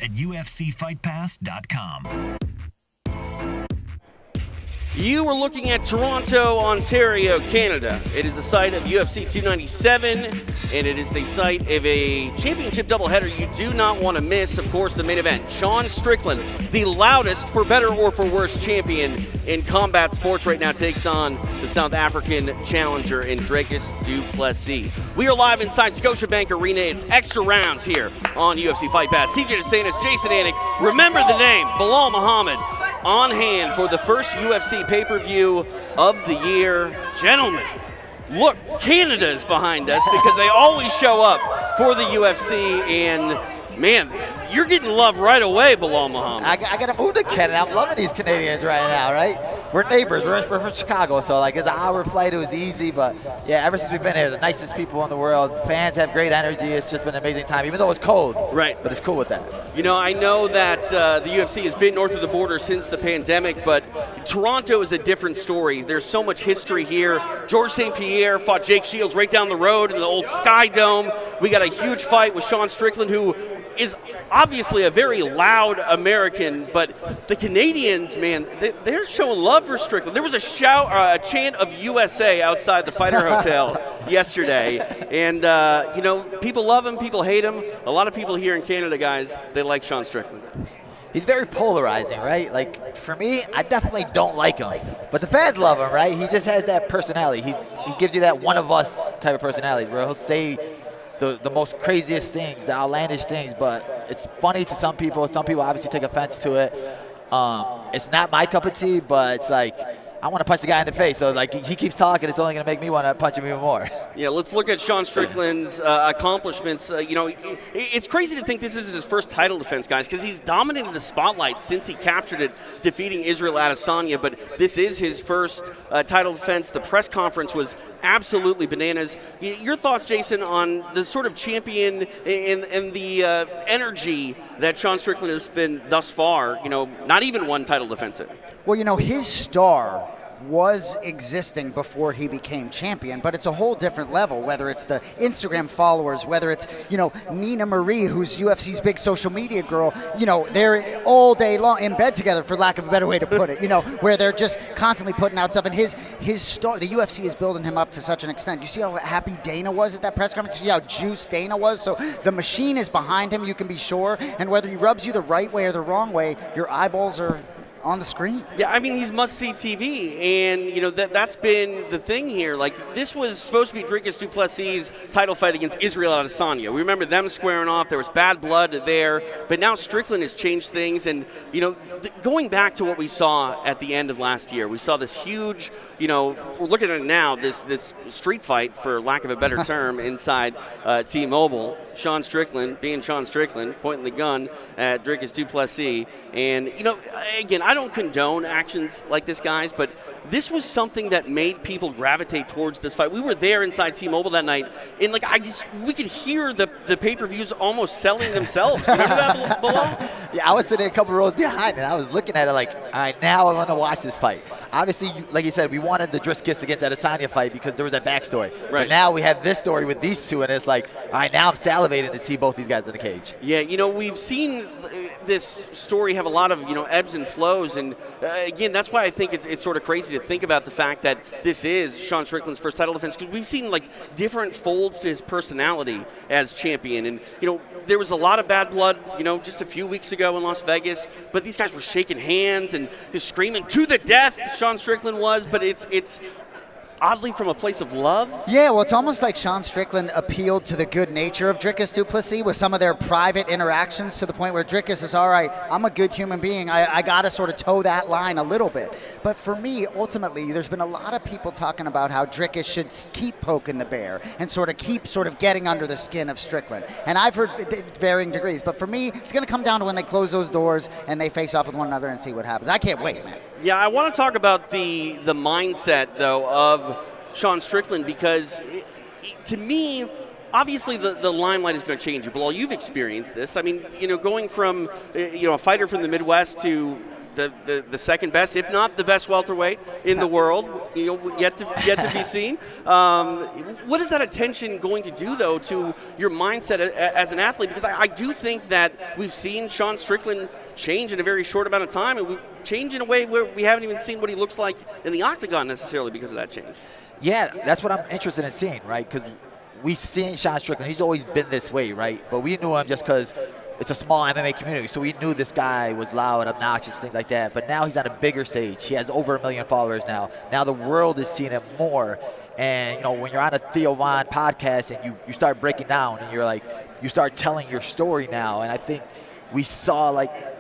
at UFCFightPass.com. You are looking at Toronto, Ontario, Canada. It is a site of UFC 297, and it is a site of a championship doubleheader you do not want to miss. Of course, the main event, Sean Strickland, the loudest, for better or for worse, champion in combat sports right now, takes on the South African challenger in Dricus du Plessis. We are live inside Scotiabank Arena. It's extra rounds here on UFC Fight Pass. TJ DeSantis, Jason Anik. Remember the name, Belal Muhammad, on hand for the first UFC pay-per-view of the year. Gentlemen, look, Canada is behind us because they always show up for the UFC, and man, you're getting love right away, Belal Muhammad. I got to move to Canada. I'm loving these Canadians right now, right? We're neighbors. We're from Chicago, so like it's an hour flight. It was easy, but yeah, ever since we've been here, the nicest people in the world. Fans have great energy. It's just been an amazing time, even though it's cold. Right. But it's cool with that. You know, I know that the UFC has been north of the border since the pandemic, but Toronto is a different story. There's so much history here. Georges St-Pierre fought Jake Shields right down the road in the old Sky Dome. We got a huge fight with Sean Strickland, who is obviously a very loud American, but the Canadians, man, they're showing love for Strickland. There was a chant of USA outside the Fighter Hotel yesterday, and you know, people love him, people hate him. A lot of people here in Canada, guys, they like Sean Strickland. He's very polarizing, right? Like, for me, I definitely don't like him. But the fans love him, right? He just has that personality. He gives you that one of us type of personality where he'll say the most craziest things, the outlandish things, but it's funny to some people. Some people obviously take offense to it. It's not my cup of tea, but it's like, I want to punch the guy in the face. So, like, he keeps talking, it's only going to make me want to punch him even more. Yeah, let's look at Sean Strickland's accomplishments. You know, it's crazy to think this is his first title defense, guys, because he's dominated the spotlight since he captured it, defeating Israel Adesanya, but this is his first title defense. The press conference was absolutely bananas. Your thoughts, Jason, on the sort of champion and the energy that Sean Strickland has been thus far, you know, not even one title defense in? Well, you know, his star was existing before he became champion, but it's a whole different level, whether it's the Instagram followers, whether it's, you know, Nina Marie, who's UFC's big social media girl, you know, they're all day long in bed together, for lack of a better way to put it, you know, where they're just constantly putting out stuff, and his star, the UFC is building him up to such an extent. You see how happy Dana was at that press conference? You see how juiced Dana was? So the machine is behind him, you can be sure, and whether he rubs you the right way or the wrong way, your eyeballs are on the screen. Yeah, I mean, he's must-see TV, and, you know, that's been the thing here. Like, this was supposed to be Dricus du Plessis' title fight against Israel Adesanya. We remember them squaring off. There was bad blood there, but now Strickland has changed things, and, you know, going back to what we saw at the end of last year, we saw this huge, you know, we're looking at it now, this street fight, for lack of a better term, inside T-Mobile. Sean Strickland, being Sean Strickland, pointing the gun at Dricus du Plessis. And, you know, again, I don't condone actions like this, guys, but this was something that made people gravitate towards this fight. We were there inside T-Mobile that night, and, like, we could hear the pay-per-views almost selling themselves. Remember that, Belal? Yeah, I was sitting a couple rows behind, and I was looking at it like, all right, now I want to watch this fight. Obviously, like you said, we wanted the Dricus against Adesanya fight because there was that backstory. Right. But now we have this story with these two, and it's like, all right, now I'm salivating to see both these guys in the cage. Yeah, you know, we've seen this story have a lot of, you know, ebbs and flows, and again, that's why I think it's sort of crazy to think about the fact that this is Sean Strickland's first title defense, because we've seen, like, different folds to his personality as champion, and, you know, there was a lot of bad blood, you know, just a few weeks ago in Las Vegas, but these guys were shaking hands and just screaming to the death, Sean Strickland was, but it's oddly from a place of love. Yeah, well, it's almost like Sean Strickland appealed to the good nature of Dricus du Plessis with some of their private interactions, to the point where Dricus is, all right, I'm a good human being. I got to sort of toe that line a little bit. But for me, ultimately, there's been a lot of people talking about how Dricus should keep poking the bear and keep getting under the skin of Strickland. And I've heard varying degrees. But for me, it's going to come down to when they close those doors and they face off with one another and see what happens. I can't wait, man. Yeah, I want to talk about the mindset, though, of Sean Strickland, because to me, obviously the limelight is going to change you. Belal, you've experienced this. I mean, you know, going from, you know, a fighter from the Midwest to the second best, if not the best welterweight in the world. Yet to be seen. What is that attention going to do, though, to your mindset as an athlete? Because I do think that we've seen Sean Strickland change in a very short amount of time, and we change in a way where we haven't even seen what he looks like in the octagon necessarily because of that change. Yeah, that's what I'm interested in seeing, right? Because we've seen Sean Strickland. He's always been this way, right? But we knew him just because it's a small MMA community, so we knew this guy was loud, obnoxious, things like that. But now he's on a bigger stage. He has over 1 million followers now. Now the world is seeing him more. And, when you're on a Theo Von podcast and you start breaking down and you start telling your story now. And I think we saw,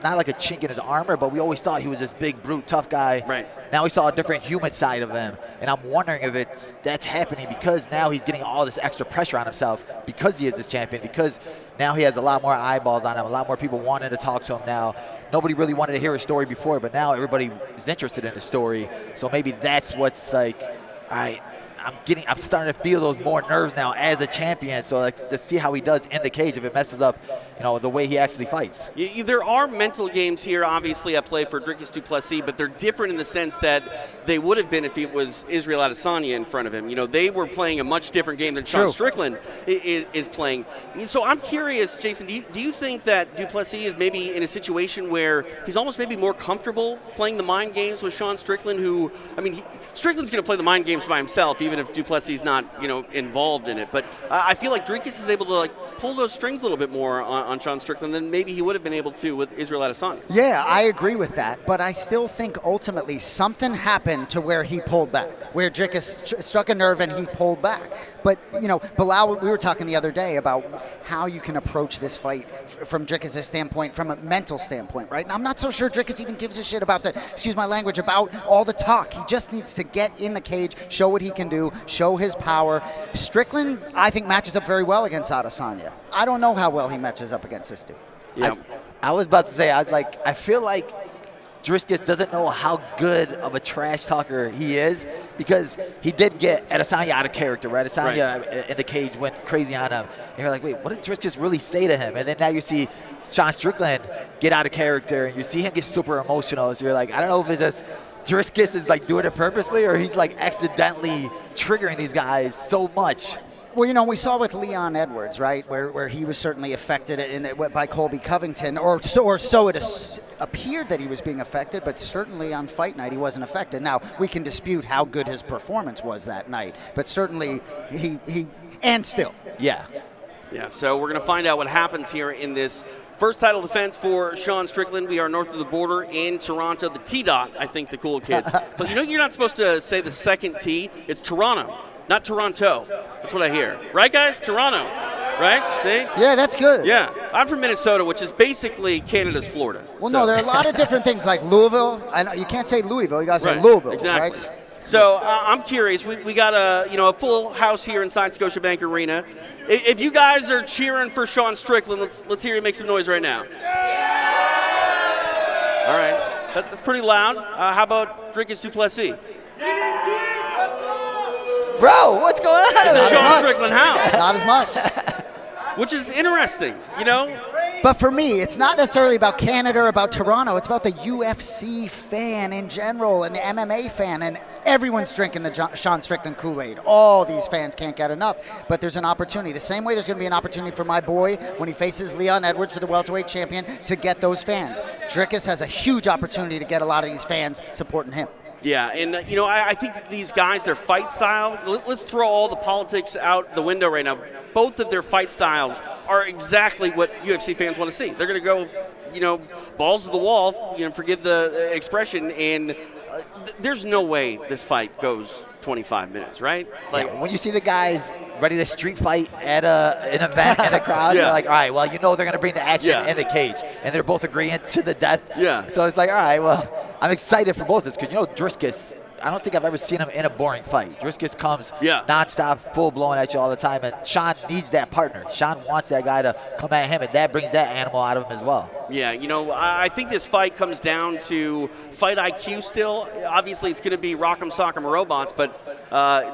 not like a chink in his armor, but we always thought he was this big, brute, tough guy. Right. Now we saw a different human side of him. And I'm wondering if that's happening because now he's getting all this extra pressure on himself because he is this champion, because now he has a lot more eyeballs on him, a lot more people wanting to talk to him now. Nobody really wanted to hear his story before, but now everybody is interested in his story. So maybe that's what's like, all right, I'm starting to feel those more nerves now as a champion. So to see how he does in the cage, if it messes up, the way he actually fights. There are mental games here, obviously, at play for Dricus du Plessis, but they're different in the sense that they would have been if it was Israel Adesanya in front of him. They were playing a much different game than Sean Strickland is playing. So I'm curious, Jason, do you think that du Plessis is maybe in a situation where he's almost maybe more comfortable playing the mind games with Sean Strickland, who, Strickland's going to play the mind games by himself, even if du Plessis is not, involved in it. But I feel like Dricus is able to, pull those strings a little bit more on Sean Strickland than maybe he would have been able to with Israel Adesanya. Yeah, I agree with that, but I still think ultimately something happened to where he pulled back, where Dricus struck a nerve and he pulled back. But, Belal, we were talking the other day about how you can approach this fight from Dricus' standpoint, from a mental standpoint, right? And I'm not so sure Dricus even gives a shit about excuse my language, about all the talk. He just needs to get in the cage, show what he can do, show his power. Strickland, I think, matches up very well against Adesanya. I don't know how well he matches up against this dude. Yeah. I was about to say, I feel like Dricus doesn't know how good of a trash talker he is because he did get Adesanya out of character, right? Adesanya in the cage went crazy on him. And you're like, wait, what did Dricus really say to him? And then now you see Sean Strickland get out of character and you see him get super emotional. So you're like, I don't know if it's just Dricus is doing it purposely or he's accidentally triggering these guys so much. Well, we saw with Leon Edwards, right, where he was certainly affected by Colby Covington, or so it appeared that he was being affected, but certainly on fight night he wasn't affected. Now, we can dispute how good his performance was that night, but certainly he and still. Yeah. Yeah, so we're going to find out what happens here in this first title defense for Sean Strickland. We are north of the border in Toronto. The T-Dot, I think the cool kids. But you're not supposed to say the second T. It's Toronto, not Toronto. That's what I hear. Right, guys? Toronto. Right? See? Yeah, that's good. Yeah. I'm from Minnesota, which is basically Canada's Florida. Well, no, there are a lot of different things like Louisville. I know you can't say Louisville. You got to say Louisville, exactly. Right? So I'm curious. We got a full house here inside Scotiabank Arena. If you guys are cheering for Sean Strickland, let's hear you make some noise right now. All right. That's pretty loud. How about Dricus du Plessis? Bro, what's going on? It's a Sean Strickland house. Not as much. Which is interesting, But for me, it's not necessarily about Canada or about Toronto. It's about the UFC fan in general and the MMA fan. And everyone's drinking the Sean Strickland Kool-Aid. All these fans can't get enough. But there's an opportunity. The same way there's going to be an opportunity for my boy when he faces Leon Edwards for the welterweight champion to get those fans. Dricus has a huge opportunity to get a lot of these fans supporting him. Yeah, and I think these guys, their fight style, let's throw all the politics out the window right now. Both of their fight styles are exactly what UFC fans want to see. They're going to go, balls to the wall, forgive the expression, and there's no way this fight goes 25 minutes, right? When you see the guys ready to street fight at an event in the crowd, you're like, all right, well, they're going to bring the action in the cage, and they're both agreeing to the death. Yeah. So it's like, all right, well, I'm excited for both of us because, Dricus, I don't think I've ever seen him in a boring fight. Dricus comes nonstop, full-blown at you all the time, and Sean needs that partner. Sean wants that guy to come at him, and that brings that animal out of him as well. Yeah, you know, I think this fight comes down to fight IQ still. Obviously, it's going to be rock'em sock'em robots, but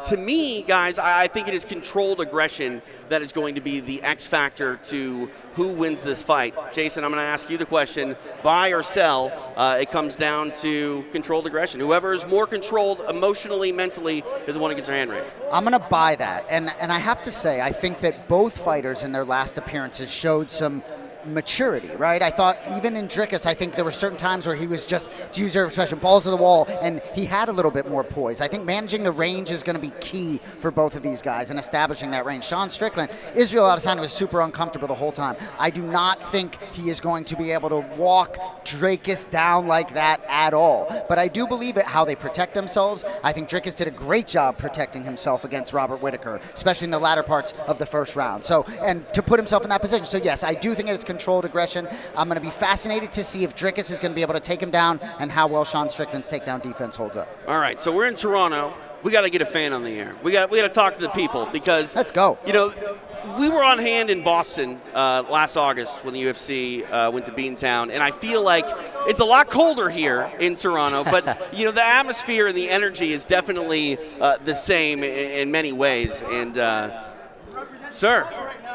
to me, guys, I think it is controlled aggression that is going to be the X factor to who wins this fight. Jason, I'm going to ask you the question, buy or sell? It comes down to controlled aggression. Whoever is more controlled emotionally, mentally, is the one who gets their hand raised. I'm going to buy that. And I have to say, I think that both fighters in their last appearances showed some maturity, right? I thought even in Dricus, I think there were certain times where he was just, to use your expression, balls to the wall, and he had a little bit more poise. I think managing the range is going to be key for both of these guys and establishing that range. Sean Strickland, Israel Adesanya was super uncomfortable the whole time. I do not think he is going to be able to walk Dricus down like that at all. But I do believe it how they protect themselves. I think Dricus did a great job protecting himself against Robert Whittaker, especially in the latter parts of the first round. So, and to put himself in that position. So yes, I do think it's controlled aggression. I'm going to be fascinated to see if Dricus is going to be able to take him down and how well Sean Strickland's takedown defense holds up. All right, so we're in Toronto. We got to get a fan on the air. We got to talk to the people because let's go. You know, we were on hand in Boston last August when the UFC went to Beantown, and I feel like it's a lot colder here in Toronto, but you know, the atmosphere and the energy is definitely the same in many ways. And sir,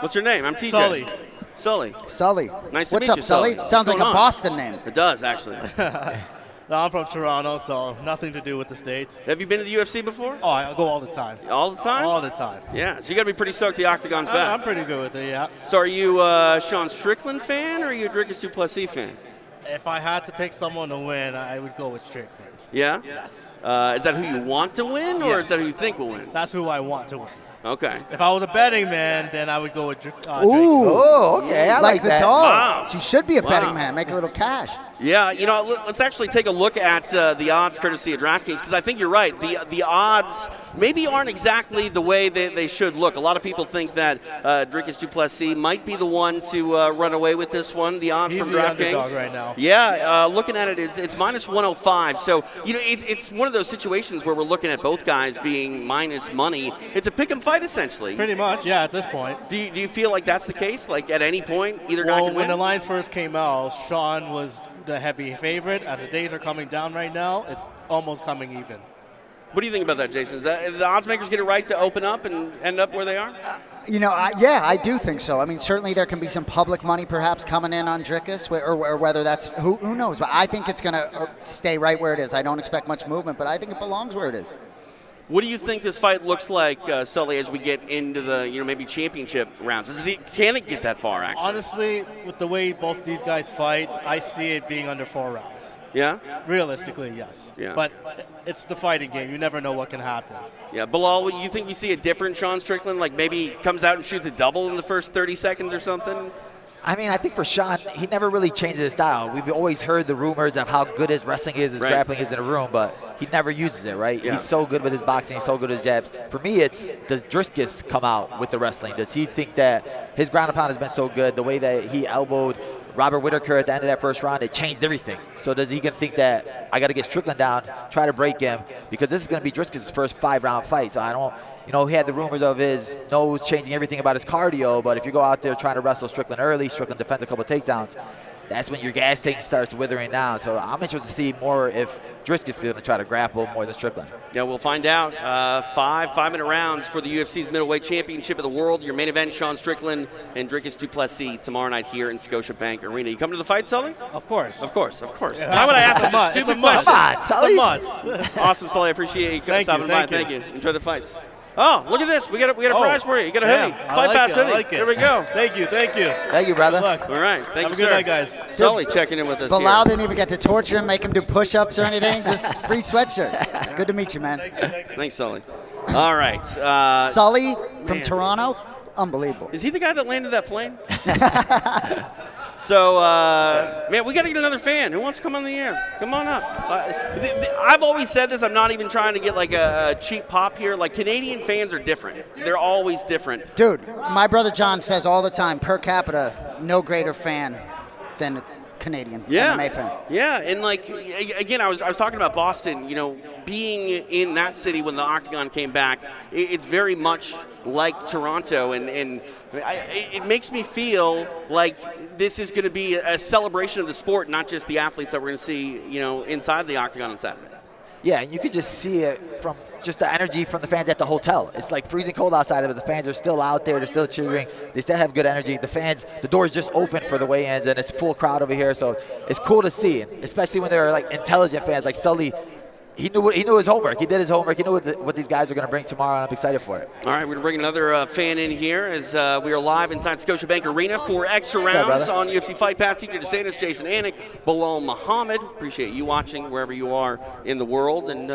what's your name? I'm TJ. Sully. Sully. Nice to meet you, What's up, Sully? Sounds like a Boston name. It does, actually. No, I'm from Toronto, so nothing to do with the States. Have you been to the UFC before? Oh, I go all the time. All the time? All the time. Yeah, so you got to be pretty stoked the Octagon's back. I'm pretty good with it, yeah. So are you a Sean Strickland fan or are you a Dricus du Plessis fan? If I had to pick someone to win, I would go with Strickland. Yeah? Yes. Is that who you want to win or Yes. is that who you think will win? That's who I want to win. Okay. If I was a betting man, then I would go with Dricus. Oh, okay. I like the that. dog. Wow. So you should be a betting Wow. man. Make a little cash. Yeah, you know, let's actually take a look at the odds courtesy of DraftKings because I think you're right. The odds maybe aren't exactly the way they should look. A lot of people think that Dricus du Plessis might be the one to run away with this one. The odds He's from the DraftKings. underdog right now. Yeah, looking at it, it's minus 105. So, you know, it's one of those situations where we're looking at both guys being minus money. It's a pick 'em fight essentially. Pretty much, yeah, at this point. Do you feel like that's the case? Like at any point, either guy Well, can when win? the lines first came out, Sean was the heavy favorite. As the days are coming down right now, it's almost coming even. What do you think about that, Jason? Is the odds makers get it right to open up and end up where they are? You know, yeah, I do think so. I mean, certainly there can be some public money perhaps coming in on Dricus, or whether that's, who knows. But I think it's going to stay right where it is. I don't expect much movement, but I think it belongs where it is. What do you think this fight looks like, Sully, as we get into the, you know, maybe championship rounds? Can it get that far, actually? Honestly, with the way both these guys fight, I see it being under 4 rounds. Yeah? Realistically, yes. Yeah. But it's the fighting game. You never know what can happen. Yeah, Belal, you think you see a different Sean Strickland? Like maybe comes out and shoots a double in the first 30 seconds or something? I mean, I think for Sean, he never really changes his style. We've always heard the rumors of how good his wrestling is, his grappling is in a room, but he never uses it, right? Yeah. He's so good with his boxing, he's so good with his jabs. For me, it's, does Dricus come out with the wrestling? Does he think that his ground and pound has been so good, the way that he elbowed Robert Whittaker at the end of that first round, it changed everything. So does he gonna think that I got to get Strickland down, try to break him, because this is going to be Dricus' first 5-round fight. So I don't, you know, he had the rumors of his nose changing everything about his cardio, but if you go out there trying to wrestle Strickland early, Strickland defends a couple of takedowns, that's when your gas tank starts withering down. So I'm interested to see more if Dricus is going to try to grapple more than Strickland. Yeah, we'll find out. 5-minute rounds for the UFC's middleweight championship of the world. Your main event, Sean Strickland and Dricus du Plessis tomorrow night here in Scotiabank Arena. You come to the fight, Sully? Of course. Of course. Why would I ask such a stupid question? Come on, Sully. It's a must. Awesome, Sully. I appreciate you Thank stopping you, by. thank Thank you. Enjoy the fights. Oh, look at this. We got a prize for you. You got a hoodie. Yeah, Fight Pass hoodie. I like it. Here we go. Thank you. Thank you, brother. Good luck. All right. Thank Have you, a sir. good night, guys. Sully checking in with us Belal here. didn't even get to torture him, make him do push-ups or anything. Just free sweatshirt. Good to meet you, man. Thanks, Sully. All right. Sully from man. Toronto, unbelievable. Is he the guy that landed that plane? So, man, we got to get another fan. Who wants to come on the air? Come on up. I've always said this. I'm not even trying to get like a cheap pop here. Like, Canadian fans are different. They're always different. Dude, my brother John says all the time, per capita, no greater fan than a Canadian MMA fan. Yeah, and like again, I was talking about Boston. You know, being in that city when the Octagon came back, it's very much like Toronto, and it makes me feel like this is going to be a celebration of the sport, not just the athletes that we're going to see, inside the Octagon on Saturday. Yeah, and you could just see it from just the energy from the fans at the hotel. It's like freezing cold outside of it. The fans are still out there. They're still cheering. They still have good energy. The fans, the doors just open for the weigh-ins, and it's full crowd over here. So it's cool to see, especially when they're like intelligent fans. Like Sully, he knew his homework. He did his homework. He knew what these guys are going to bring tomorrow, and I'm excited for it. All right, we're going to bring another fan in here as we are live inside Scotiabank Arena for Extra up, Rounds brother? on UFC Fight Pass. TJ DeSantis, Jason Anik, Belal Muhammad. Appreciate you watching wherever you are in the world. And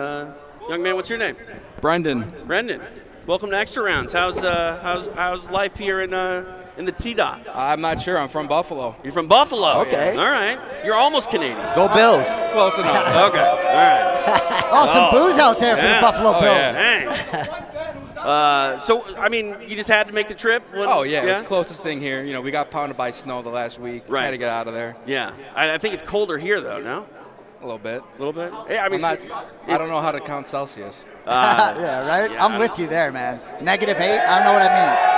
young man, what's your name? Brendan. Brendan. Welcome to Extra Rounds. How's life here in the T-Dot? I'm not sure. I'm from Buffalo. You're from Buffalo. Okay. All right. You're almost Canadian. Go Bills. Close enough. Okay. All right. Oh, some booze out there for the Yeah. Buffalo Oh, Bills. yeah. Dang. So, I mean, you just had to make the trip? Oh, yeah. It's the closest thing here. We got pounded by snow the last week. Right. Had to get out of there. Yeah. I think it's colder here, though, no? A little bit. A little bit? Yeah, I mean, I don't know how to count Celsius. Yeah, right? yeah, I'm with you there, man. -8, I don't know what that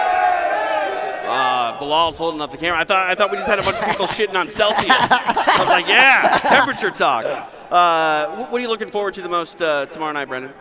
Bilal's holding up the camera. I thought we just had a bunch of people shitting on Celsius. I was like, yeah, temperature talk. What are you looking forward to the most tomorrow night, Brendan?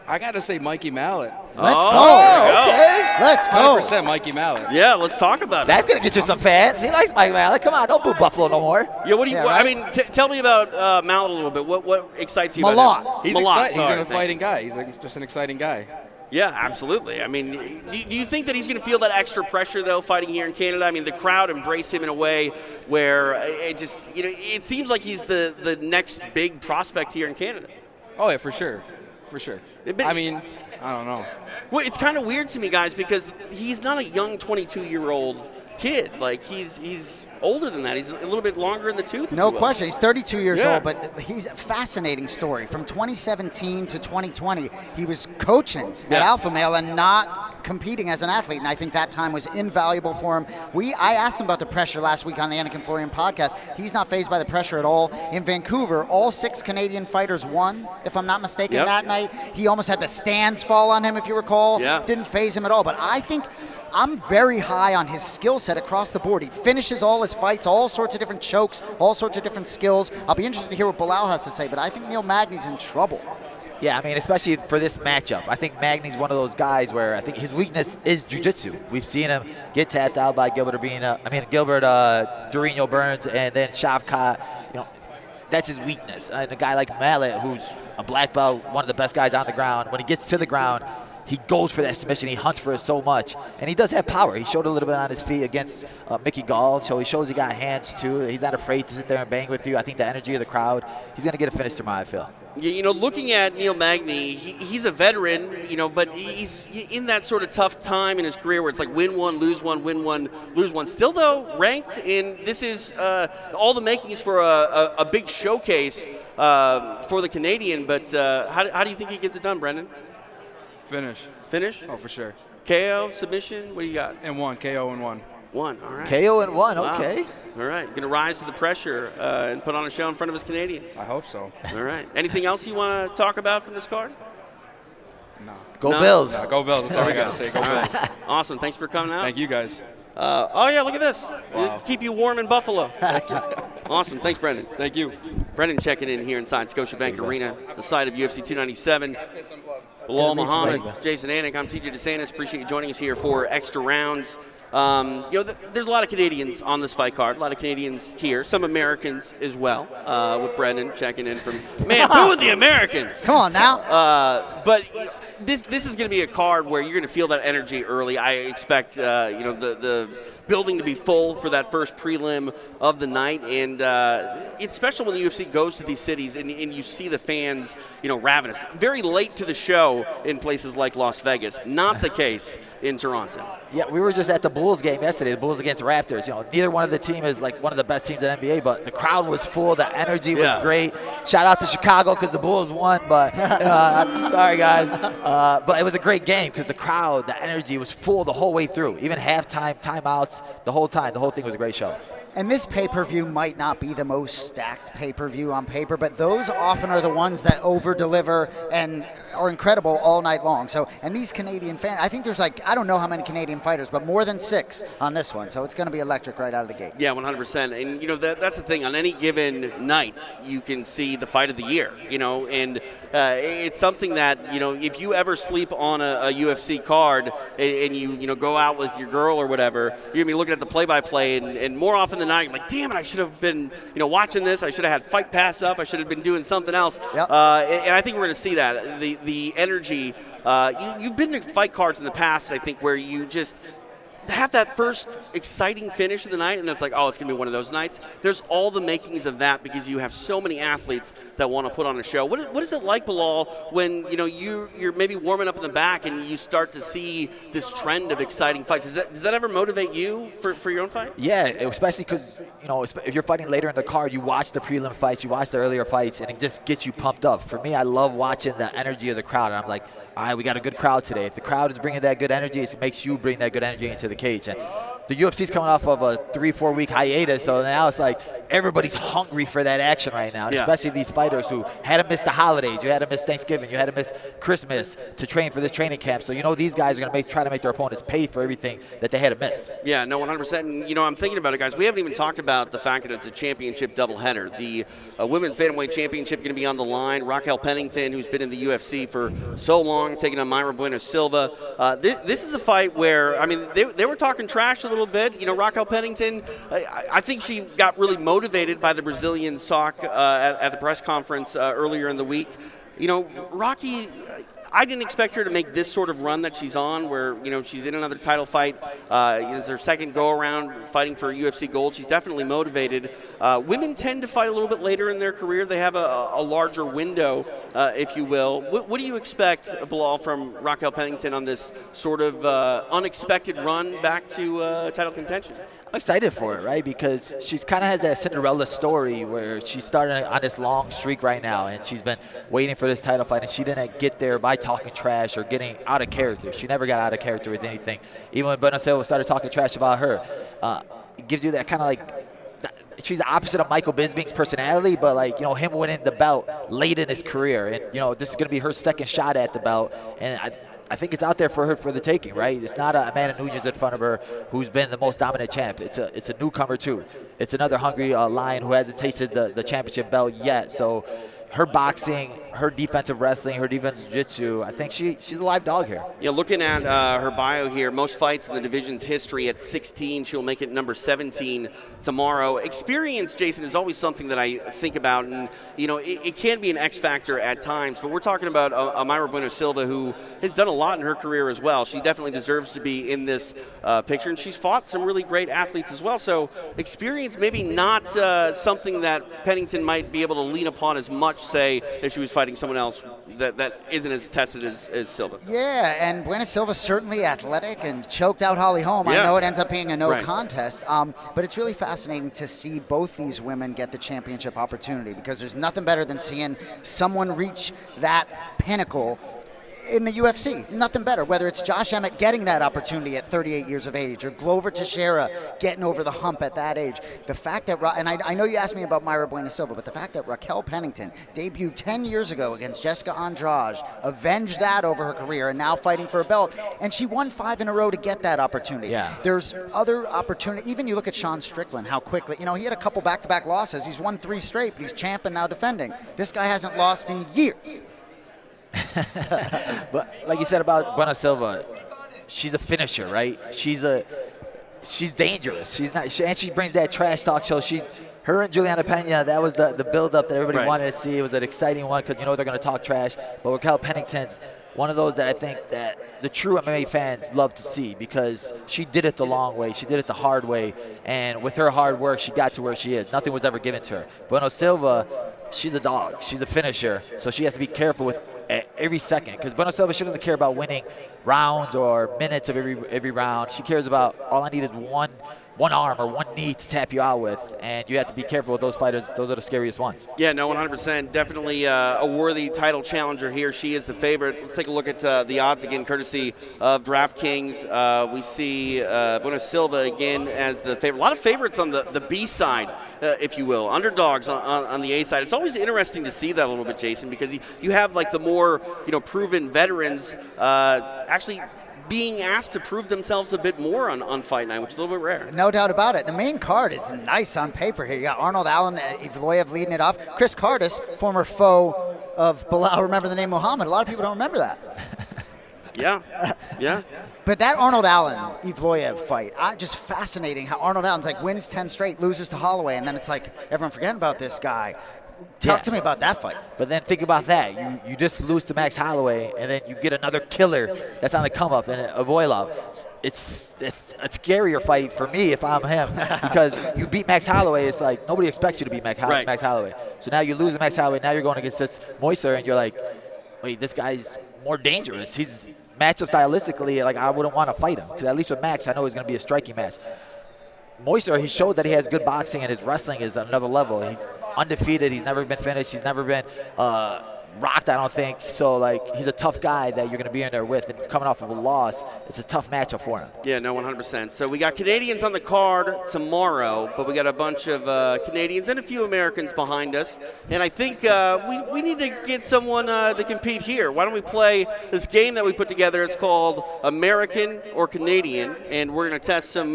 I got to say Mikey Mallet. means. Let's Oh, go. there we go. Okay. Let's go. 100% Mikey Mallet. Yeah, let's talk about it. That's going to get you some fans. He likes Mike Mallet. Come on, don't boo Buffalo no more. Yeah, what do you? Yeah, I right? mean, tell me about Mallet a little bit. What excites you about Malott. him? He's Malott, exciting. sorry, He's an thank you. exciting guy. He's just an exciting guy. Yeah, absolutely. I mean, do you think that he's going to feel that extra pressure, though, fighting here in Canada? I mean, the crowd embrace him in a way where it just, it seems like he's the next big prospect here in Canada. Oh, yeah, for sure. For sure. But- I mean, I don't know. Well, it's kind of weird to me, guys, because he's not a young 22-year-old kid. Like, he's older than that. He's a little bit longer in the tooth. if No you will. question. He's 32 years Yeah. old, but he's a fascinating story. From 2017 to 2020, he was coaching at Alpha Male and not competing as an athlete, and I think that time was invaluable for him. I asked him about the pressure last week on the Anik and Florian podcast. He's not fazed by the pressure at all. In Vancouver, all 6 Canadian fighters won, if I'm not mistaken, Yep. that night. He almost had the stands fall on him, if you recall. Yeah. Didn't faze him at all, but I think I'm very high on his skill set across the board. He finishes all his fights, all sorts of different chokes, all sorts of different skills. I'll be interested to hear what Belal has to say, but I think Neil Magny's in trouble. Yeah, I mean, especially for this matchup. I think Magny's one of those guys where I think his weakness is jiu-jitsu. We've seen him get tapped out by Gilbert Durinho Burns, and then Shavkat. That's his weakness. And a guy like Mallet, who's a black belt, one of the best guys on the ground, when he gets to the ground, he goes for that submission. He hunts for it so much. And he does have power. He showed a little bit on his feet against Mickey Gall. So he shows he got hands, too. He's not afraid to sit there and bang with you. I think the energy of the crowd, he's going to get a finish tomorrow, I feel. Yeah, looking at Neil Magny, he's a veteran, but he's in that sort of tough time in his career where it's like win one, lose one, win one, lose one. Still, though, ranked, and this is all the makings for a big showcase for the Canadian. But how do you think he gets it done, Brendan? Finish. Finish? Oh, for sure. KO, submission? What do you got? And one. KO and one. One, all right. KO and one, Wow. okay. All right, going to rise to the pressure and put on a show in front of his Canadians. I hope so. All right. Anything else you want to talk about from this card? Go No. Bills. Yeah, go Bills. That's all I got to say. Go Bills. Awesome. Thanks for coming out. Thank you, guys. Oh, yeah, look at this. Wow. Keep you warm in Buffalo. Awesome. Thanks, Brendan. Thank you. Brendan checking in here inside Scotiabank Arena, the site of UFC 297. Belal Muhammad, Jason Anik, I'm TJ DeSantis. Appreciate you joining us here for Extra Rounds. There's a lot of Canadians on this fight card, a lot of Canadians here, some Americans as well, with Brendan checking in from, man, booing the Americans. Come on now. But this is going to be a card where you're going to feel that energy early. I expect the building to be full for that first prelim of the night, and it's special when the UFC goes to these cities and you see the fans, ravenous. Very late to the show in places like Las Vegas. Not the case in Toronto. Yeah, we were just at the Bulls game yesterday, the Bulls against the Raptors. Neither one of the team is like one of the best teams in NBA, but the crowd was full. The energy was great. Shout out to Chicago because the Bulls won, but I'm sorry, guys. But it was a great game because the crowd, the energy was full the whole way through, even halftime, timeouts, the whole time. The whole thing was a great show. And this pay-per-view might not be the most stacked pay-per-view on paper, but those often are the ones that over-deliver and are incredible all night long. So, and these Canadian fans, I think there's like, I don't know how many Canadian fighters, but more than 6 on this one. So it's going to be electric right out of the gate. Yeah, 100%. And, you know, that's the thing. On any given night, you can see the fight of the year, you know, and it's something that, you know, if you ever sleep on a UFC card and you know, go out with your girl or whatever, you're going to be looking at the play-by-play, and more often than not, you're like, damn it, I should have been, you know, watching this. I should have had Fight Pass up. I should have been doing something else. Yep. And I think we're going to see that. The energy. You've been to fight cards in the past, I think, where you just have that first exciting finish of the night, and it's like, oh, it's going to be one of those nights. There's all the makings of that because you have so many athletes that want to put on a show. What is it like, Belal, when, you know, you're maybe warming up in the back and you start to see this trend of exciting fights? Does that ever motivate you for your own fight? Yeah, especially because, you know, if you're fighting later in the card, you watch the prelim fights, you watch the earlier fights, and it just gets you pumped up. For me, I love watching the energy of the crowd, and I'm like, all right, we got a good crowd today. If the crowd is bringing that good energy, it makes you bring that good energy into the cage. And the UFC's coming off of a 3-4 week hiatus, so now it's like everybody's hungry for that action right now, and especially these fighters who had to miss the holidays. You had to miss Thanksgiving. You had to miss Christmas to train for this training camp. So you know these guys are going to try to make their opponents pay for everything that they had to miss. Yeah, no, 100%. And, you know, I'm thinking about it, guys. We haven't even talked about the fact that it's a championship doubleheader. The Women's Bantamweight Championship going to be on the line. Raquel Pennington, who's been in the UFC for so long, taking on Mayra Bueno Silva. This is a fight where, I mean, they were talking trash a little bit. You know, Raquel Pennington, I think she got really motivated by the Brazilians' talk at the press conference earlier in the week. You know, Rocky, I didn't expect her to make this sort of run that she's on, where, you know, she's in another title fight. It's her second go-around fighting for UFC gold. She's definitely motivated. Women tend to fight a little bit later in their career. They have a larger window, if you will. What do you expect, Belal, from Raquel Pennington on this sort of unexpected run back to title contention? I'm excited for it, right? Because she's kind of has that Cinderella story where she started on this long streak right now, and she's been waiting for this title fight, and she didn't get there by talking trash or getting out of character. She never got out of character with anything. Even when Bueno Silva started talking trash about her, it gives you that kind of like, she's the opposite of Michael Bisping's personality, but like, you know, him winning the belt late in his career, and you know, this is going to be her second shot at the belt, and I think it's out there for her for the taking, right? It's not Amanda Nunes in front of her who's been the most dominant champ. It's a newcomer too. It's another hungry lion who hasn't tasted the championship belt yet. So her boxing, her defensive wrestling, her defensive jiu-jitsu, I think she's a live dog here. Yeah, looking at her bio here, most fights in the division's history at 16. She'll make it number 17 tomorrow. Experience, Jason, is always something that I think about, and you know, it can be an X factor at times, but we're talking about Mayra Bueno Silva, who has done a lot in her career as well. She definitely deserves to be in this picture, and she's fought some really great athletes as well. So experience maybe not something that Pennington might be able to lean upon as much, say, if she was fighting someone else that isn't as tested as Silva. Yeah, and Bueno Silva's certainly athletic and choked out Holly Holm. Yeah. I know it ends up being a no contest, but it's really fascinating to see both these women get the championship opportunity, because there's nothing better than seeing someone reach that pinnacle in the UFC. Nothing better, whether it's Josh Emmett getting that opportunity at 38 years of age, or Glover Teixeira getting over the hump at that age. The fact that, and I know you asked me about Mayra Bueno Silva, but the fact that Raquel Pennington debuted 10 years ago against Jessica Andrade, avenged that over her career, and now fighting for a belt, and she won 5 in a row to get that opportunity. Yeah. There's other opportunity. Even you look at Sean Strickland, how quickly, you know, he had a couple back-to-back losses. He's won 3 straight, but he's champ and now defending. This guy hasn't lost in years. But like you said about Bueno Silva, she's a finisher, right? She's dangerous. She's not, and she brings that trash talk show. Her and Juliana Pena, that was the build-up that everybody wanted to see. It was an exciting one because you know they're going to talk trash. But Raquel Pennington's one of those that I think that the true MMA fans love to see, because she did it the long way. She did it the hard way. And with her hard work, she got to where she is. Nothing was ever given to her. Bueno Silva, she's a dog. She's a finisher. So she has to be careful with every second, because Bueno Silva, she doesn't care about winning rounds or minutes of every round. She cares about, all I need is one one arm or one knee to tap you out with, and you have to be careful with those fighters. Those are the scariest ones. Yeah, no, 100%. Definitely a worthy title challenger here. She is the favorite. Let's take a look at the odds again, courtesy of DraftKings. We see Bueno Silva again as the favorite. A lot of favorites on the B side, if you will. Underdogs on the A side. It's always interesting to see that a little bit, Jason, because you have like the more proven veterans actually being asked to prove themselves a bit more on Fight Night, which is a little bit rare. No doubt about it. The main card is nice on paper here. You got Arnold Allen, Evloev leading it off. Chris Cardis, former foe of Belal. Remember the name Muhammad? A lot of people don't remember that. Yeah. But that Arnold Allen Evloev fight, just fascinating how Arnold Allen's like wins 10 straight, loses to Holloway, and then it's like everyone forgetting about this guy. Talk to me about that fight. But then think about that. You just lose to Max Holloway, and then you get another killer that's on the come up, and Avoilov. It's a scarier fight for me if I'm him, because you beat Max Holloway. It's like nobody expects you to beat Max Holloway. So now you lose to Max Holloway. Now you're going against this Moiser, and you're like, wait, this guy's more dangerous. He's matchup stylistically, like I wouldn't want to fight him, because at least with Max, I know it's going to be a striking match. Moiser, he showed that he has good boxing, and his wrestling is another level. He's undefeated. He's never been finished. He's never been rocked, I don't think. So, like, he's a tough guy that you're going to be in there with. And coming off of a loss, it's a tough matchup for him. Yeah, no, 100%. So we got Canadians on the card tomorrow, but we got a bunch of Canadians and a few Americans behind us. And I think we need to get someone to compete here. Why don't we play this game that we put together? It's called American or Canadian, and we're going to test some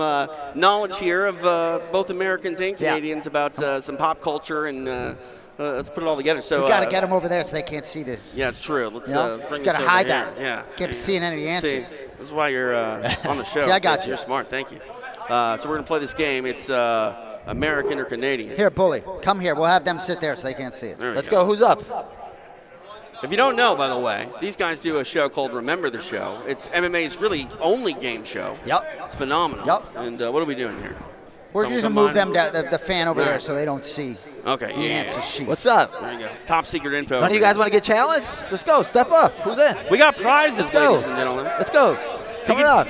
knowledge here of both Americans and Canadians about some pop culture and let's put it all together. So we got to get them over there so they can't see the. Yeah, it's true. Let's bring got this to over hide here. that. Yeah, Can't be seeing any of the answers. See, this is why you're on the show. See, I got you. You're smart. Thank you. So we're gonna play this game. It's American or Canadian. Here, Bully, come here. We'll have them sit there so they can't see it. Let's go. Who's up? If you don't know, by the way, these guys do a show called Remember the Show. It's MMA's really only game show. Yep. It's phenomenal. Yep. And what are we doing here? We're just going to move them down, the fan over there so they don't see the answer sheet. What's up? There you go. Top secret info. None of you guys want to get challenged? Let's go. Step up. Who's in? We got prizes, Let's go. ladies and gentlemen. Let's go. Come on.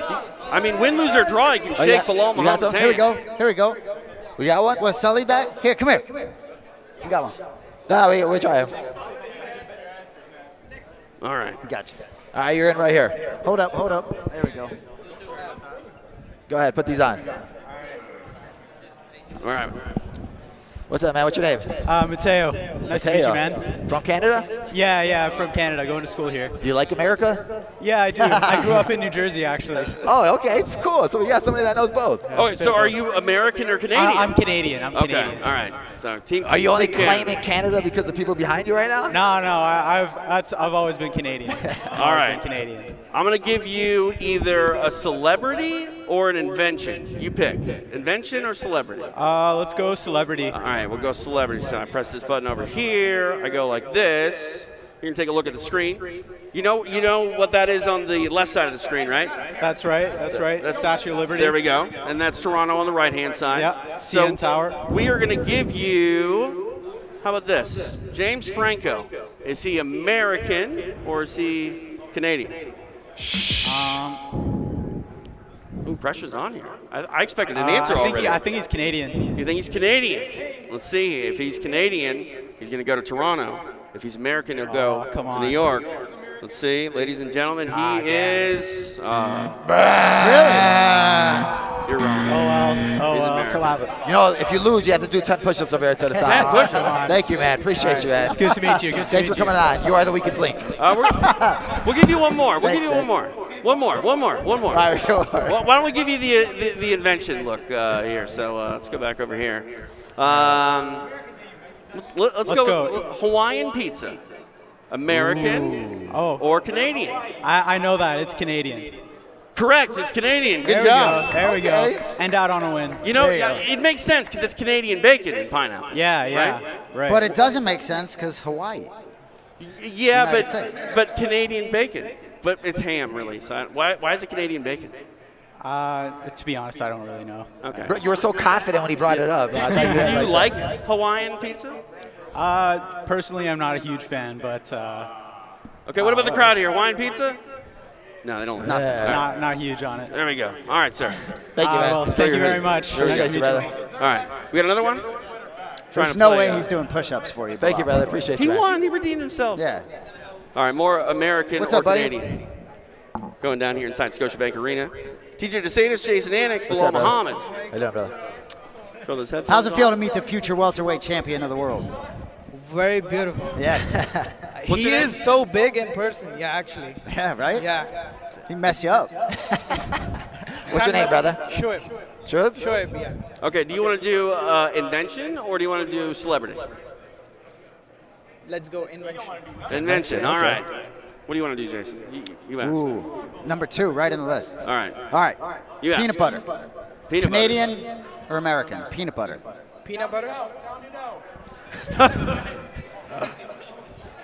I mean, win, lose, or draw, you can shake Belal Muhammad's hand. Here we go. Here we go. We got one? Was Sully back? Here, come here. You got one. No, we try him. All right. Got you. All right, you're in right here. Hold up, hold up. There we go. Go ahead. Put these on. All right. What's up, man? What's your name? Mateo. Nice to meet you, man. From Canada? Yeah, from Canada, going to school here. Do you like America? Yeah, I do. I grew up in New Jersey, actually. Oh, okay. Cool. So we got somebody that knows both. Okay, so are you American or Canadian? I'm Canadian. I'm Canadian. Okay, all right. So team. Are you only team claiming Canada because the people behind you right now? No. I've always been Canadian. All right. Been Canadian. I'm going to give you either a celebrity or an invention. You pick. Invention or celebrity? Let's go celebrity. All right, we'll go celebrity. So I press this button over here. I go like this. You can take a look at the screen. You know what that is on the left side of the screen, right? That's right. That's Statue of Liberty. There we go. And that's Toronto on the right-hand side. Yeah, So CN Tower. we are going to give you, how about this? James Franco. Is he American or is he Canadian? Ooh, pressure's on here. I expected an answer already. I think he's Canadian. You think he's Canadian? Let's see. If he's Canadian, he's going to go to Toronto. If he's American, he'll go to New York. Let's see. Ladies and gentlemen, he is... Really? You're wrong. Oh, He's well. American. Come on. You know, if you lose, you have to do 10 push-ups over here to the side. 10 push-ups? Thank you, man. Appreciate you, man. It's good to meet you. Thanks for coming on. You are the weakest link. We'll give you one more. We'll give you one more. One more. All right, sure. Well, why don't we give you the invention look here? So let's go back over here. Let's go with Hawaiian pizza. American or Canadian? I know that. It's Canadian. Correct. It's Canadian. Good job. There we go. And out on a win. You know, it makes sense because it's Canadian bacon and pineapple. Yeah. Right. But it doesn't make sense because Hawaii. Yeah, United States. but Canadian bacon. But it's ham, really. So why is it Canadian bacon? To be honest, I don't really know. Okay. Bro, you were so confident when he brought it up. I thought Do had you like Hawaiian pizza? Personally, I'm not a huge fan, but Okay, what about the crowd here? Hawaiian pizza? No, they don't. Not huge on it. There we go. All right, sir. Thank you, man. Well, thank you very much. Appreciate Nice to you, meet brother. All right. We got another one? There's no way he's doing push-ups for you. Thank you, Belal. brother. Appreciate He you, man. won. He redeemed himself. Yeah. All right, more American What's or up, buddy? Canadian. Going down here inside Scotiabank Arena. TJ DeSantis, Jason Anik, What's Belal up, brother? Muhammad. How you doing, brother? Throw those headphones How's it feel on. to meet the future welterweight champion of the world? Very beautiful. Yes. What's He your name? is so big in person. Yeah, actually. Yeah, right? Yeah. He mess you up. What's your name, brother? Shoaib. Shoaib? Shoaib, yeah. Okay, do you want to do invention or do you want to do celebrity? Let's go invention. Invention, all right. What do you want to do, Jason? You ask. Ooh. Number 2, right in the list. All right. All right. You ask. Peanut butter. Peanut Canadian or American? Peanut butter. Peanut butter?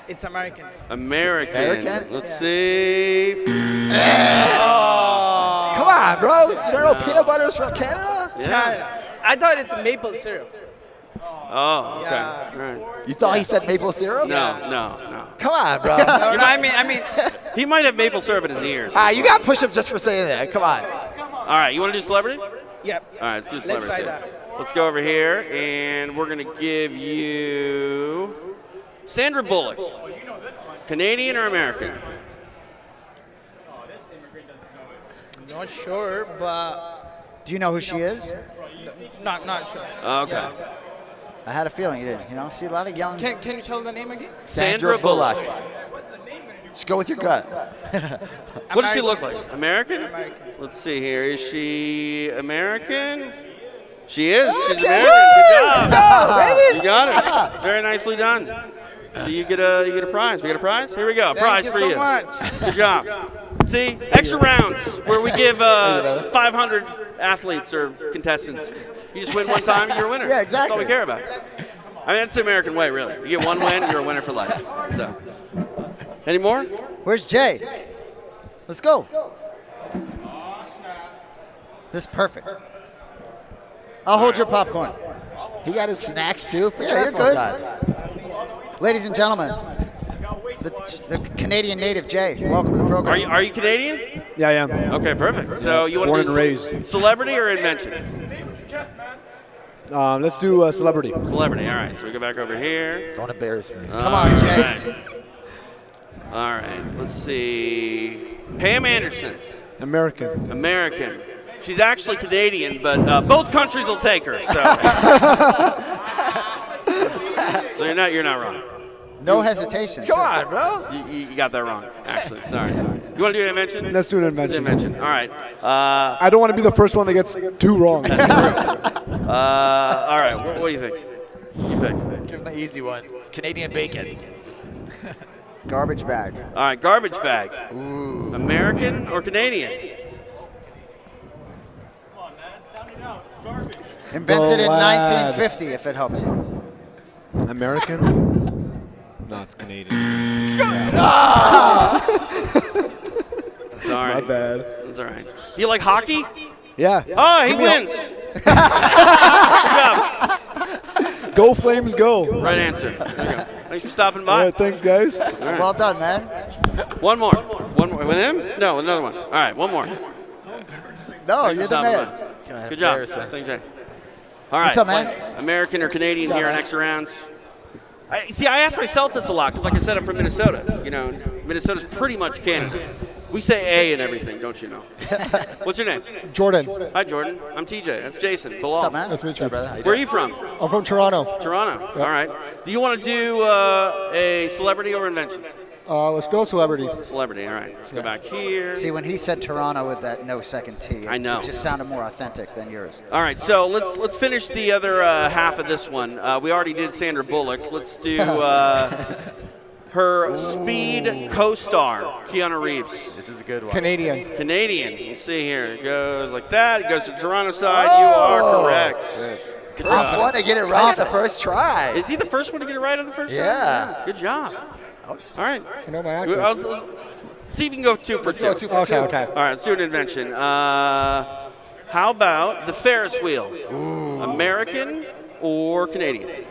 It's American. American. American? Let's see. Come on, bro. You don't know peanut butter is from Canada? Yeah. I thought it's maple syrup. Oh, okay. Yeah. All right. You thought he said maple syrup? No. Come on, bro. No, I mean, He might have maple syrup in his ears. All right, you got push-ups just for saying that. Come on. All right, you want to do celebrity? All yep. right, let's do celebrity. try that. Let's go over here, and we're going to give you Sandra Bullock. Canadian or American? Not sure, but Do you know who she is? not sure. Okay. I had a feeling you didn't. You know, see a lot of young. Can you tell the name again? Sandra Bullock. Just go with your gut. What does she look like? American? American. Let's see here. Is she American? She is. She's American. Good job. You got it. Very nicely done. So you get a prize. We get a prize? Here we go. Prize Thank for you you. so much. Good job. See, extra rounds where we give 500 athletes or contestants. You just win one time, you're a winner. Yeah, That's all we exactly. care about. I mean, that's the American way, really. You get one win, you're a winner for life. So, any more? Where's Jay? Let's go. This is perfect. I'll hold your popcorn. He got his snacks, too. Put Yeah, your you're headphones good. on. Ladies and gentlemen, the Canadian native Jay. Welcome to the program. Are you Canadian? Yeah, I am. Okay, perfect. So you want Born to do and raised. celebrity or invention? Let's do celebrity. Celebrity. All right. So we go back over here. Don't embarrass me. Come on, Jay. All right. Let's see. Pam Anderson, American. American. She's actually Canadian, but both countries will take her. So, so you're not wrong. No hesitation. Come on, bro. You got that wrong. Actually, sorry. You want to do an invention? Let's do an invention. Invention. All right. I don't want to be the first one that gets two wrong. All right. What do you think? You pick. Give him an easy one. Canadian bacon. Garbage bag. All right. Garbage bag. American or Canadian? Invented in Glad. 1950, if it helps you. American? No, it's Canadian. Sorry. My bad. That's all right. Do you like hockey? Yeah. Oh, he Give me a- wins. Good job. Go Flames, go. Right answer. There you go. Thanks for stopping All by. right, thanks, guys. Well done, man. One more. One more. With him? No, with another one. All right, one more. No, Thanks for you're the stopping man. by. Good job. Thanks, Jay. All right. What's up, man? American or Canadian What's up, here in man? extra rounds? I ask myself this a lot because, like I said, I'm from Minnesota. You know, Minnesota's pretty much Canada. We say A and everything, don't you know? What's your name? Jordan. Hi, Jordan. I'm TJ. That's Jason. Belal. What's up, man? Nice to meet you. Brother, how you Where are doing? you from? I'm from Toronto. Toronto. All right. Do you want to do a celebrity or invention? Let's go celebrity. Celebrity. All right. Let's go back here. See, when he said Toronto with that no second T, I know. it just sounded more authentic than yours. All right. So let's finish the other half of this one. We already did Sandra Bullock. Let's do her Speed co-star, Keanu Reeves. This is a good one. Canadian. Canadian. Let's see here. It goes like that. It goes to Toronto side. You are correct. First one to get it right on the first try. Is he the first one to get it right on the first try? Yeah. Good job. All right. I know my Let's accent. see if you can go 2 for Let's 2. go 2 for 2. Okay. All right, let's do an invention. How about the Ferris wheel? American or Canadian?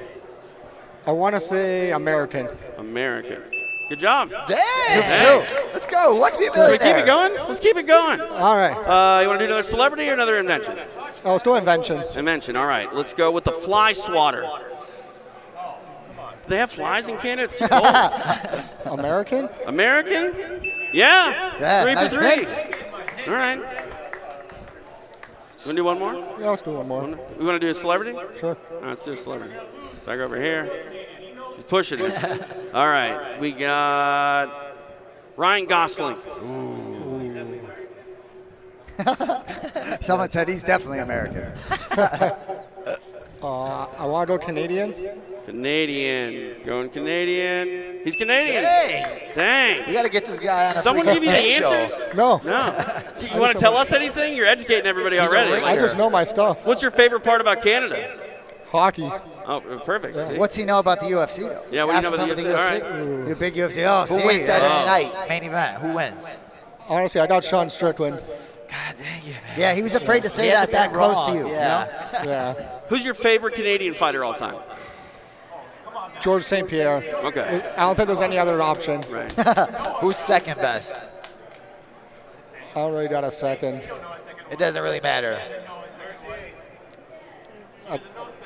I want to say American. American. Good job. Dang. Let's go. Who wants to be a Should we millionaire? keep it going? Let's keep it going. All right. You want to do another celebrity or another invention? Oh, let's do invention. Invention. All right. Let's go with the fly swatter. Do they have flies in Canada? It's too cold. American? American? Yeah. 3 nice for 3. hint. All right. You want to do one more? Yeah, let's do one more. We want to do a celebrity? Sure. All right, let's do a celebrity. Back over here. He's pushing it. All right. We got Ryan Gosling. Someone said he's definitely American. I want to go Canadian. Canadian. Going Canadian. He's Canadian. Hey. Dang. We got to get this guy on a Someone freaking give you the game show. answers? No. No. You want to tell us anything? You're educating everybody already. ringer. I just know my stuff. What's your favorite part about Canada? Hockey. Oh, perfect. See? What's he know about the UFC, though? Yeah, what do you know Ask about him the UFC? All You're a big UFC. Oh, Who see. wins Saturday Oh. night? Main event. Who wins? Honestly, I got Sean Strickland. God dang it, man. Yeah, he was afraid to say He had that the close wrong. to you. Yeah. You know? Yeah. Who's your favorite Canadian fighter all time? George St. Pierre. Okay. I don't think there's any other option. Right. Who's second best? I already got a second. It doesn't really matter.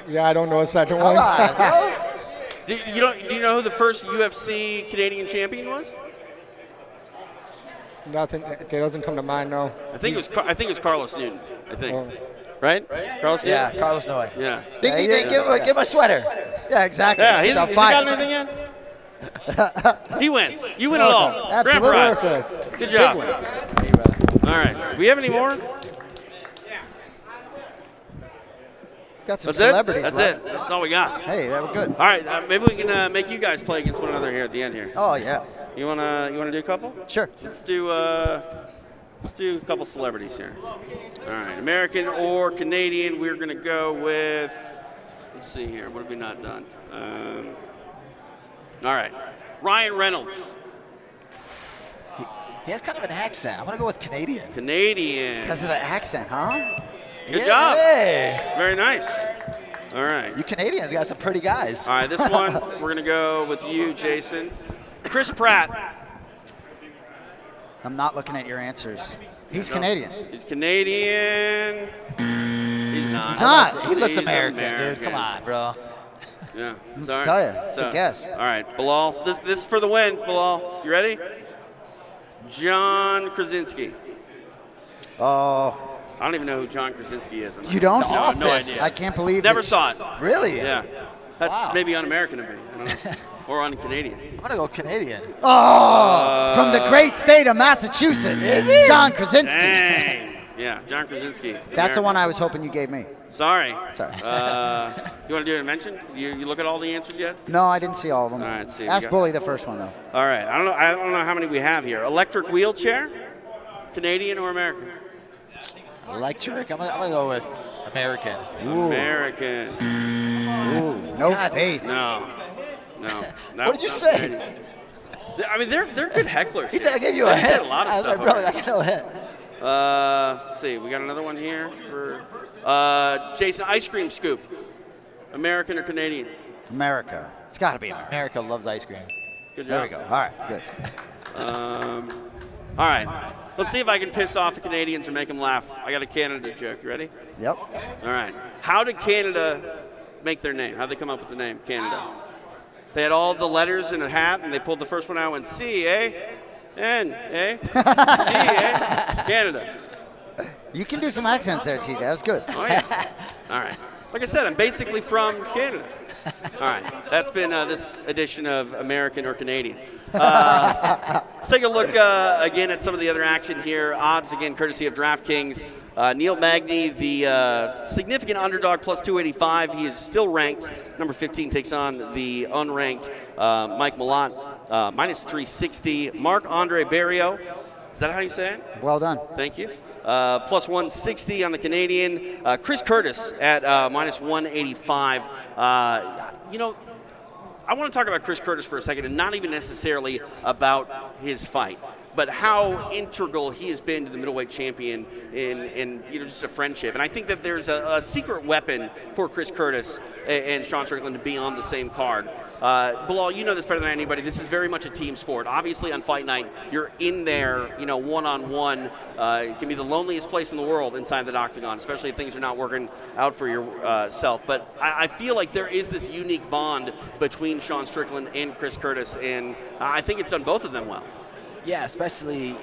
Yeah, I don't know a second Come one. on, bro. Do you know who the first UFC Canadian champion was? Nothing. It doesn't come to mind, no. I think it was Carlos Newton. I think. Oh. Right? Carlos Yeah, Newton? Carlos Noy. Yeah. Ding, ding, ding. Give him a sweater. Yeah, exactly. Yeah, He's has on he fire. got anything yet? He wins. You win it all. Absolutely. Grand prize. Perfect. Good job. All right. Do we have any more? Got some That's celebrities. it? That's left. it. That's all we got. Hey, that was good. All right. Maybe we can make you guys play against one another here at the end here. Oh, yeah. You wanna do a couple? Sure. Let's do a couple celebrities here. All right, American or Canadian. We're gonna go with. Let's see here. What have we not done? All right, Ryan Reynolds. He has kind of an accent. I'm going to go with Canadian. Canadian. Because of the accent, huh? Good job. Hey. Very nice. All right. You Canadians got some pretty guys. All right. This one we're gonna go with you, Jason. Chris Pratt. I'm not looking at your answers. He's Canadian. He's Canadian. He's not. He's not. He looks He's American, dude. Come on, bro. Yeah. Let's Sorry. tell you. It's a guess. All right, Belal. This is for the win, Belal. You ready? John Krasinski. Oh, I don't even know who John Krasinski is. you don't? No, no Office. idea. I can't believe Never it. saw it. Really? Yeah. That's Wow. maybe un-American of me. I don't know. Or un-Canadian. I'm going to go Canadian. Oh, from the great state of Massachusetts, John Krasinski. Dang. Yeah, John Krasinski. That's the American. one I was hoping you gave me. Sorry. Sorry. You want to do an invention? You look at all the answers yet? No, I didn't see all of them. All right, see, we Ask got- Bully the first one, though. All right. I don't know how many we have here. Electric wheelchair? Canadian or American? Electric. I'm gonna go with American. American. No faith. No. What did you say? Canadian. I mean, they're good hecklers. He said I gave you a They did hint. a lot of I was stuff. like, brother, over I got no hint. Let's see. We got another one here for Jason. Ice cream scoop. American or Canadian? America. It's got to be America. America loves ice cream. Good There job. we go. All right, good. All right. Let's see if I can piss off the Canadians or make them laugh. I got a Canada joke. You ready? Yep. All right. How did Canada make their name? How did they come up with the name Canada? They had all the letters in a hat, and they pulled the first one out and went C, A, N, A, D, A, Canada. You can do some accents there, TJ. That's good. Oh, yeah. All right. Like I said, I'm basically from Canada. All right. That's been this edition of American or Canadian. Let's take a look again at some of the other action here. Odds, again, courtesy of DraftKings. Neil Magny, the significant underdog, plus 285. He is still ranked. Number 15 takes on the unranked Mike Malott, minus 360. Marc-Andre Barrio, is that how you say it? Well done. Thank you. Plus 160 on the Canadian. Chris Curtis at minus 185. You know, I want to talk about Chris Curtis for a second, and not even necessarily about his fight. but how integral he has been to the middleweight champion in just a friendship. And I think that there's a secret weapon for Chris Curtis and Sean Strickland to be on the same card. Belal, you know this better than anybody. This is very much a team sport. Obviously, on fight night, you're in there, one-on-one. It can be the loneliest place in the world inside the octagon, especially if things are not working out for yourself. But I feel like there is this unique bond between Sean Strickland and Chris Curtis, and I think it's done both of them well. Yeah, especially,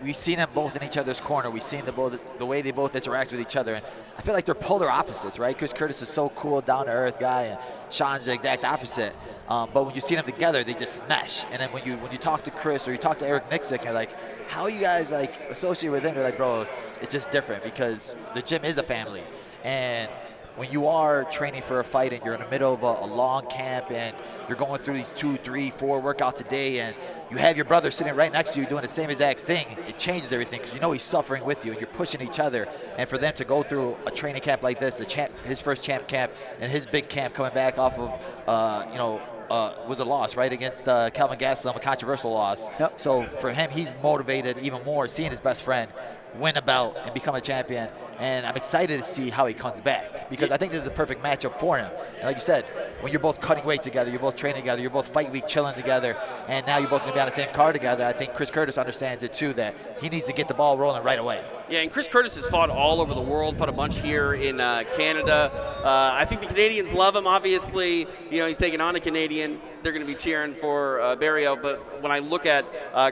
we've seen them both in each other's corner. We've seen the way they both interact with each other. And I feel like they're polar opposites, right? Chris Curtis is so cool, down-to-earth guy, and Sean's the exact opposite. But when you see them together, they just mesh. And then when you talk to Chris or you talk to Eric Nixick, you're like, how are you guys associated with him? They're like, bro, it's just different because the gym is a family. And when you are training for a fight and you're in the middle of a long camp and you're going through these 2, 3, 4 workouts a day and you have your brother sitting right next to you doing the same exact thing, it changes everything because he's suffering with you and you're pushing each other. And for them to go through a training camp like this, his first champ camp and his big camp coming back off of, was a loss, right, against Calvin Gastelum, a controversial loss. Yep. So for him, he's motivated even more seeing his best friend win a bout and become a champion. And I'm excited to see how he comes back because I think this is a perfect matchup for him. And like you said, when you're both cutting weight together, you're both training together, you're both fight week chilling together, and now you're both going to be on the same card together, I think Chris Curtis understands it too, that he needs to get the ball rolling right away. Yeah, and Chris Curtis has fought all over the world, fought a bunch here in Canada. I think the Canadians love him, obviously. He's taking on a Canadian. They're going to be cheering for Barrio. But when I look at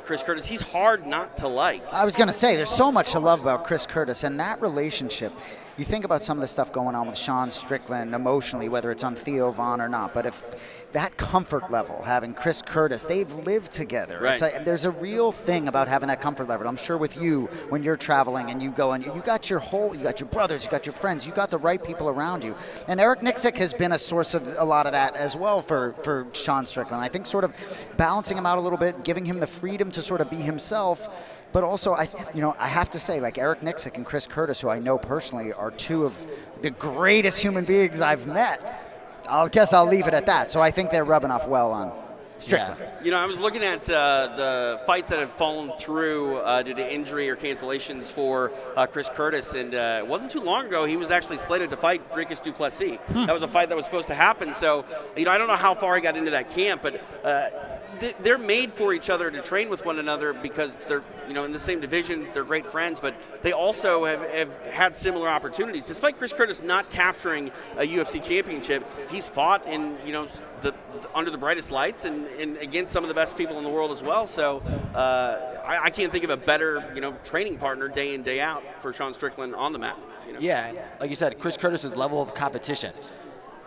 Chris Curtis, he's hard not to like. I was going to say, there's so much to love about Chris Curtis and that relationship. You think about some of the stuff going on with Sean Strickland emotionally, whether it's on Theo Von or not, but if that comfort level, having Chris Curtis, they've lived together. Right. It's like, there's a real thing about having that comfort level. I'm sure with you, when you're traveling and you go and you got your brothers, you got your friends, you got the right people around you. And Eric Nixick has been a source of a lot of that as well for Sean Strickland. I think sort of balancing him out a little bit, giving him the freedom to sort of be himself. But also, I have to say, like Eric Nixick and Chris Curtis, who I know personally are two of the greatest human beings I've met. I guess I'll leave it at that. So I think they're rubbing off well on Strickland. Yeah. I was looking at the fights that have fallen through due to injury or cancellations for Chris Curtis, and it wasn't too long ago he was actually slated to fight Dricus du Plessis. That was a fight that was supposed to happen. So, I don't know how far he got into that camp, but they're made for each other to train with one another because they're in the same division, they're great friends, but they also have had similar opportunities. Despite Chris Curtis not capturing a UFC championship, he's fought in under the brightest lights and against some of the best people in the world as well. So I can't think of a better training partner day in, day out for Sean Strickland on the mat. Yeah, like you said, Chris Curtis's level of competition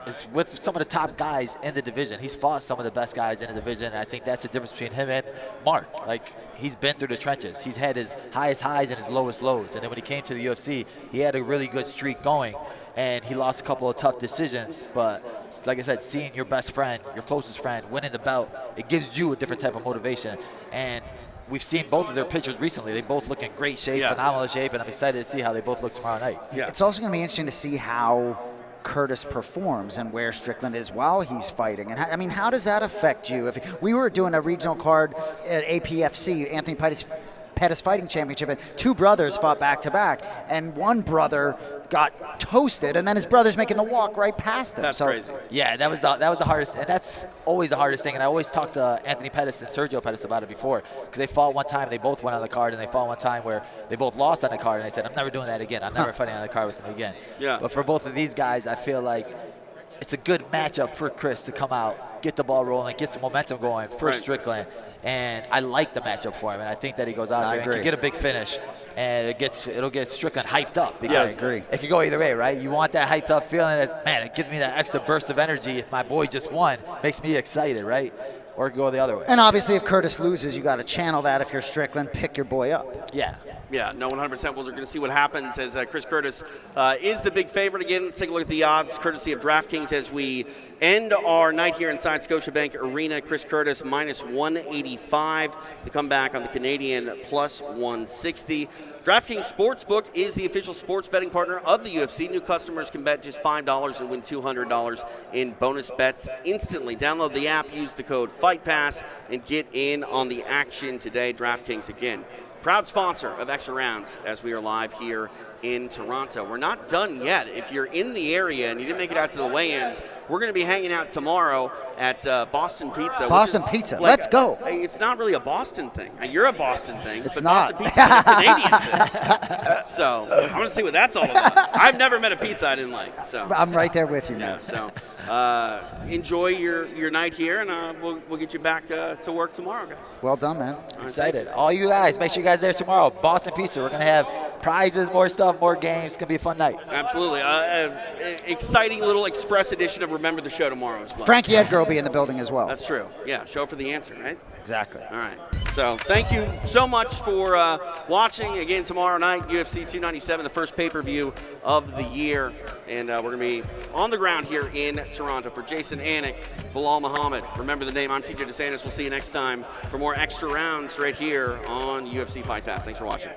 is with some of the top guys in the division. He's fought some of the best guys in the division, and I think that's the difference between him and Mark. Like, he's been through the trenches. He's had his highest highs and his lowest lows, and then when he came to the UFC, he had a really good streak going, and he lost a couple of tough decisions. But like I said, seeing your best friend, your closest friend, winning the belt, it gives you a different type of motivation. And we've seen both of their pictures recently. They both look in great shape, phenomenal shape, and I'm excited to see how they both look tomorrow night. Yeah. It's also going to be interesting to see how Curtis performs and where Strickland is while he's fighting. And how does that affect you? If we were doing a regional card at APFC, Anthony Pettis Fighting Championship, and two brothers fought back-to-back, and one brother got toasted, and then his brother's making the walk right past him. That's crazy. Yeah, that was the hardest, and that's always the hardest thing. And I always talked to Anthony Pettis and Sergio Pettis about it before, because they fought one time, they both went on the card, and they fought one time where they both lost on the card, and they said, I'm never doing that again. I'm never fighting on the card with him again. Yeah. But for both of these guys, I feel like it's a good matchup for Chris to come out, get the ball rolling, get some momentum going for Strickland. And I like the matchup for him, and I think that he goes out there and can get a big finish, and it'll get Strickland hyped up because it could go either way, right? You want that hyped up feeling that, man, it gives me that extra burst of energy if my boy just won, makes me excited, right? Or go the other way. And obviously, if Curtis loses, you got to channel that. If you're Strickland, pick your boy up. Yeah. Yeah, no, 100%. We're going to see what happens as Chris Curtis is the big favorite. Again, let's take a look at the odds, courtesy of DraftKings, as we end our night here inside Scotiabank Arena. Chris Curtis minus 185. The comeback on the Canadian plus 160. DraftKings Sportsbook is the official sports betting partner of the UFC. New customers can bet just $5 and win $200 in bonus bets instantly. Download the app, use the code FIGHTPASS, and get in on the action today. DraftKings, again, proud sponsor of Extra Rounds as we are live here in Toronto. We're not done yet. If you're in the area and you didn't make it out to the weigh-ins, we're going to be hanging out tomorrow at Boston Pizza. Boston Pizza. Let's go. It's not really a Boston thing. You're a Boston thing. It's but not. Boston Pizza is a Canadian thing. So I'm going to see what that's all about. I've never met a pizza I didn't like. So I'm right there with you, yeah. man. So enjoy your night here, and we'll get you back to work tomorrow, guys. Well done, man. Excited. All you guys, make sure you guys are there tomorrow. Boston Pizza. We're going to have prizes, more stuff, more games. It's going to be a fun night. Absolutely. Exciting little express edition of Remember the Show tomorrow as well. Frankie Edgar will be in the building as well. That's true. Yeah, show up for the answer, right? Exactly. All right. So thank you so much for watching. Again, tomorrow night, UFC 297, the first pay-per-view of the year. And we're going to be on the ground here in Toronto. For Jason Anik, Belal Muhammad, remember the name, I'm TJ DeSantis. We'll see you next time for more Extra Rounds right here on UFC Fight Pass. Thanks for watching.